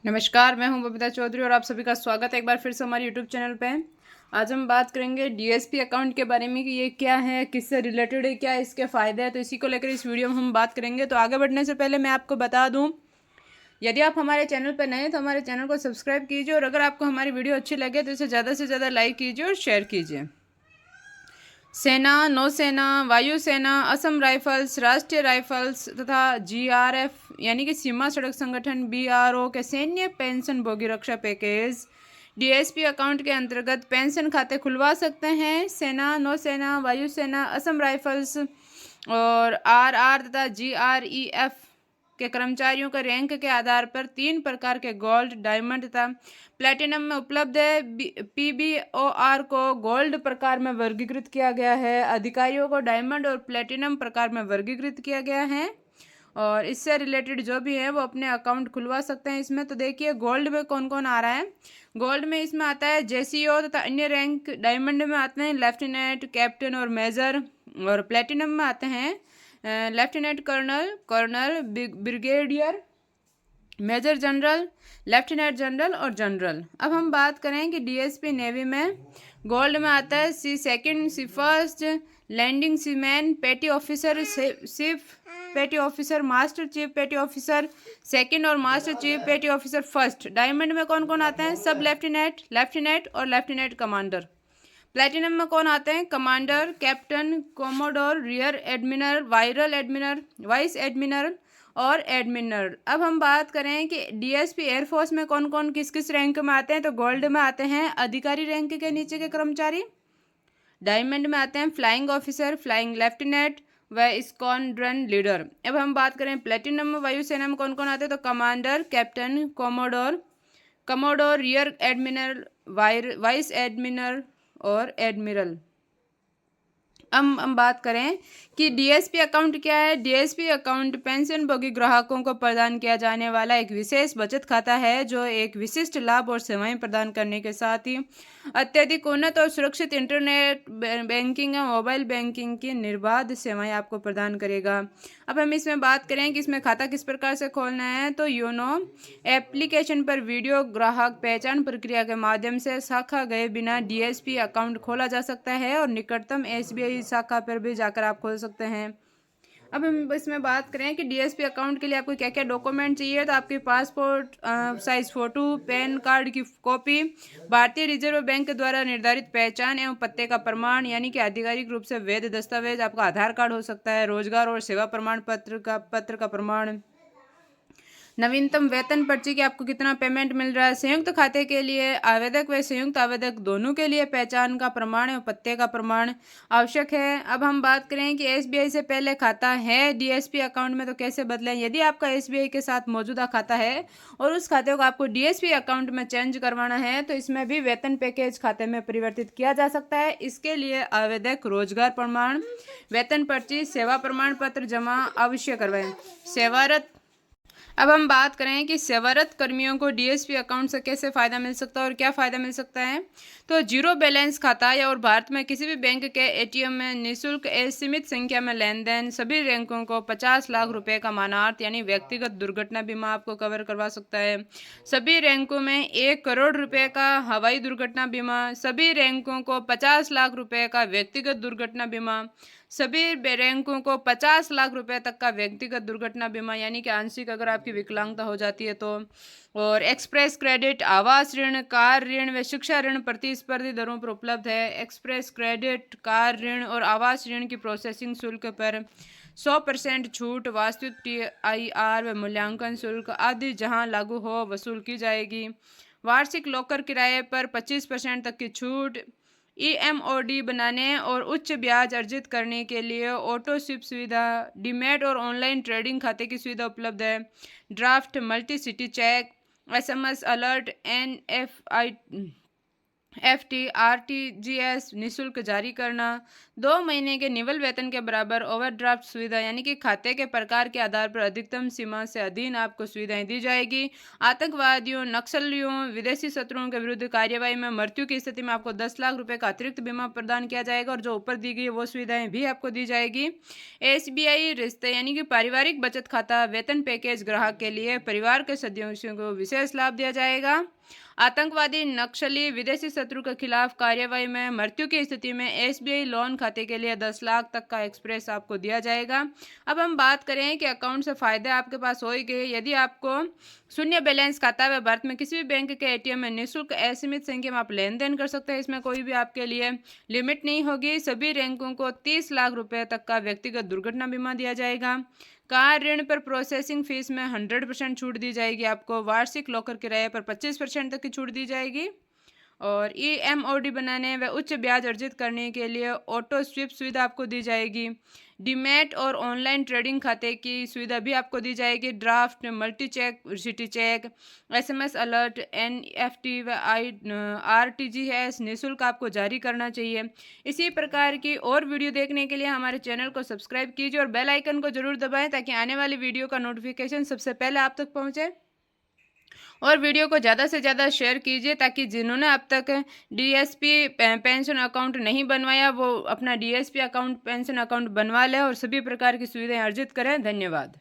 नमस्कार, मैं हूं बबीता चौधरी और आप सभी का स्वागत है एक बार फिर से हमारे यूट्यूब चैनल पे। आज हम बात करेंगे डीएसपी अकाउंट के बारे में कि ये क्या है, किससे रिलेटेड है, क्या इसके फ़ायदे हैं। तो इसी को लेकर इस वीडियो में हम बात करेंगे। तो आगे बढ़ने से पहले मैं आपको बता दूं, यदि आप हमारे चैनल पर नए हैं तो हमारे चैनल को सब्सक्राइब कीजिए और अगर आपको हमारी वीडियो अच्छी लगे तो इसे ज़्यादा से ज़्यादा लाइक कीजिए और शेयर कीजिए। सेना, नौसेना, वायुसेना, असम राइफल्स, राष्ट्रीय राइफल्स तथा जीआरएफ यानी कि सीमा सड़क संगठन बीआरओ के सैन्य पेंशन भोगी रक्षा पैकेज डीएसपी अकाउंट के अंतर्गत पेंशन खाते खुलवा सकते हैं। सेना, नौसेना, वायुसेना, असम राइफल्स और आरआर तथा जीआरईएफ के कर्मचारियों के रैंक के आधार पर 3 प्रकार के गोल्ड, डायमंड तथा प्लेटिनम में उपलब्ध है। पीबीओआर को गोल्ड प्रकार में वर्गीकृत किया गया है, अधिकारियों को डायमंड और प्लेटिनम प्रकार में वर्गीकृत किया गया है और इससे रिलेटेड जो भी है वो अपने अकाउंट खुलवा सकते हैं इसमें। तो देखिए गोल्ड में कौन कौन आ रहा है। गोल्ड में इसमें आता है जेसीओ तथा अन्य रैंक। डायमंड में आते हैं लेफ्टिनेंट, कैप्टन और मेजर। और प्लेटिनम में आते हैं lieutenant colonel, colonel, brigadier, major general, lieutenant general और जनरल। अब हम बात करें कि डीएसपी नेवी में गोल्ड में आता है सी सेकंड, सी फर्स्ट, लैंडिंग सीमैन, पेटी ऑफिसर, चीफ पेटी ऑफिसर, मास्टर चीफ पेटी ऑफिसर सेकंड और मास्टर चीफ पेटी ऑफिसर फर्स्ट। डायमंड में कौन कौन आते हैं? सब लेफ्टिनेंट, लेफ्टिनेंट और लेफ्टिनेंट कमांडर। प्लेटिनम में कौन आते हैं? Commander, captain, commodore, rear admiral, viral admiral, vice admiral और एडमिरल। अब हम बात करें कि डीएसपी एयरफोर्स में कौन कौन किस किस रैंक में आते हैं। तो गोल्ड में आते हैं अधिकारी रैंक के नीचे के कर्मचारी। डायमंड में आते हैं फ्लाइंग ऑफिसर, फ्लाइंग लेफ्टिनेंट व स्क्वाड्रन लीडर। अब हम बात करें प्लेटिनम में वायुसेना में कौन कौन आते हैं। तो commander, captain, commodore, commodore, rear admiral, vice admiral और एडमिरल। अब हम बात करें कि डीएसपी अकाउंट क्या है। डीएसपी अकाउंट पेंशनभोगी ग्राहकों को प्रदान किया जाने वाला एक विशेष बचत खाता है जो एक विशिष्ट लाभ और सेवाएं प्रदान करने के साथ ही अत्यधिक उन्नत और सुरक्षित इंटरनेट बैंकिंग और मोबाइल बैंकिंग की निर्बाध सेवाएं आपको प्रदान करेगा। अब हम इसमें बात करें कि इसमें खाता किस प्रकार से खोलना है। तो योनो एप्लीकेशन पर वीडियो ग्राहक पहचान प्रक्रिया के माध्यम से शाखा गए बिना डीएसपी अकाउंट खोला जा सकता है और निकटतम एसबीआई शाखा पर भी जाकर आप खोल सकते हैं। अब हम इसमें बात करें कि डीएसपी अकाउंट के लिए आपको क्या क्या डॉक्यूमेंट चाहिए। तो आपके passport size photo, pan card की कॉपी, भारतीय रिजर्व बैंक के द्वारा निर्धारित पहचान एवं पते का प्रमाण यानी कि आधिकारिक रूप से वैध दस्तावेज आपका आधार कार्ड हो सकता है, रोजगार और सेवा प्रमाण पत्र का प्रमाण, नवीनतम वेतन पर्ची की आपको कितना पेमेंट मिल रहा है। संयुक्त खाते के लिए आवेदक व संयुक्त आवेदक दोनों के लिए पहचान का प्रमाण और पते का प्रमाण आवश्यक है। अब हम बात करें कि एसबीआई से पहले खाता है डीएसपी अकाउंट में तो कैसे बदलें। यदि आपका एसबीआई के साथ मौजूदा खाता है और उस खाते को आपको डीएसपी अकाउंट में चेंज करवाना है तो इसमें भी वेतन पैकेज खाते में परिवर्तित किया जा सकता है। इसके लिए आवेदक रोजगार प्रमाण, वेतन पर्ची, सेवा प्रमाण पत्र जमा अवश्य करवाएं। सेवारत अब हम बात करें कि सेवारत कर्मियों को डीएसपी अकाउंट से कैसे फ़ायदा मिल सकता है और क्या फ़ायदा मिल सकता है। तो जीरो बैलेंस खाता या और भारत में किसी भी बैंक के एटीएम में निःशुल्क सीमित संख्या में लेन देन, सभी रैंकों को 50 लाख रुपए का मानार्थ यानी व्यक्तिगत दुर्घटना बीमा आपको कवर करवा सकता है। सभी रैंकों में 1 करोड़ रुपए का हवाई दुर्घटना बीमा, सभी रैंकों को 50 लाख रुपए का व्यक्तिगत दुर्घटना बीमा, सभी रैंकों को 50 लाख रुपए तक का व्यक्तिगत दुर्घटना बीमा यानी कि आंशिक अगर आपकी विकलांगता हो जाती है तो, और एक्सप्रेस क्रेडिट, आवास ऋण, कार ऋण व शिक्षा ऋण प्रतिस्पर्धी दरों पर उपलब्ध है। एक्सप्रेस क्रेडिट, कार ऋण और आवास ऋण की प्रोसेसिंग शुल्क पर 100% छूट वास्तविक टीआईआर व मूल्यांकन शुल्क आदि जहां लागू हो वसूल की जाएगी। वार्षिक लॉकर किराए पर 25% तक की छूट। ईएमओडी बनाने और उच्च ब्याज अर्जित करने के लिए ऑटो स्विप सुविधा, डीमैट और ऑनलाइन ट्रेडिंग खाते की सुविधा उपलब्ध है। Draft, multi city cheque, SMS alert, एनएफआई FT, RTGS निःशुल्क जारी करना, 2 महीने के निवल वेतन के बराबर ओवरड्राफ्ट सुविधा, यानी कि खाते के प्रकार के आधार पर अधिकतम सीमा से अधीन आपको सुविधाएं दी जाएगी। आतंकवादियों, नक्सलियों, विदेशी शत्रुओं के विरुद्ध कार्यवाही में मृत्यु की स्थिति में आपको 10 लाख रुपए का अतिरिक्त बीमा प्रदान किया जाएगा, और जो ऊपर दी गई वो सुविधाएं भी आपको दी जाएगी। SBI रिश्ते यानी कि पारिवारिक बचत खाता वेतन पैकेज ग्राहक के लिए परिवार के सदस्यों को विशेष लाभ दिया जाएगा। आतंकवादी, नक्सली, विदेशी शत्रु के खिलाफ कार्यवाही में मृत्यु की स्थिति में SBI लोन खाते के लिए 10 लाख तक का एक्सप्रेस आपको दिया जाएगा। अब हम बात करें कि अकाउंट से फायदे आपके पास हो ही गए। यदि आपको शून्य बैलेंस खाता व भारत में किसी भी बैंक के ATM में निःशुल्क असीमित संख्या में आप लेन देन कर सकते हैं, इसमें कोई भी आपके लिए लिमिट नहीं होगी। सभी बैंकों को 30 लाख रुपए तक का व्यक्तिगत दुर्घटना बीमा दिया जाएगा। कार ऋण पर प्रोसेसिंग फीस में 100% छूट दी जाएगी आपको। वार्षिक लॉकर किराए पर 25% तक की छूट दी जाएगी। और EMOD बनाने व उच्च ब्याज अर्जित करने के लिए ऑटो स्विप सुविधा आपको दी जाएगी। डीमैट और ऑनलाइन ट्रेडिंग खाते की सुविधा भी आपको दी जाएगी। Draft, multi cheque, city cheque, SMS alert, NFT व RTGS निःशुल्क आपको जारी करना चाहिए। इसी प्रकार की और वीडियो देखने के लिए हमारे चैनल को सब्सक्राइब कीजिए और बेल आइकन को जरूर दबाएं, ताकि आने वाली वीडियो का नोटिफिकेशन सबसे पहले आप तक पहुंचे। और वीडियो को ज़्यादा से ज़्यादा शेयर कीजिए, ताकि जिन्होंने अब तक DSP पेंशन अकाउंट नहीं बनवाया वो अपना DSP अकाउंट, पेंशन अकाउंट बनवा लें और सभी प्रकार की सुविधाएं अर्जित करें। धन्यवाद।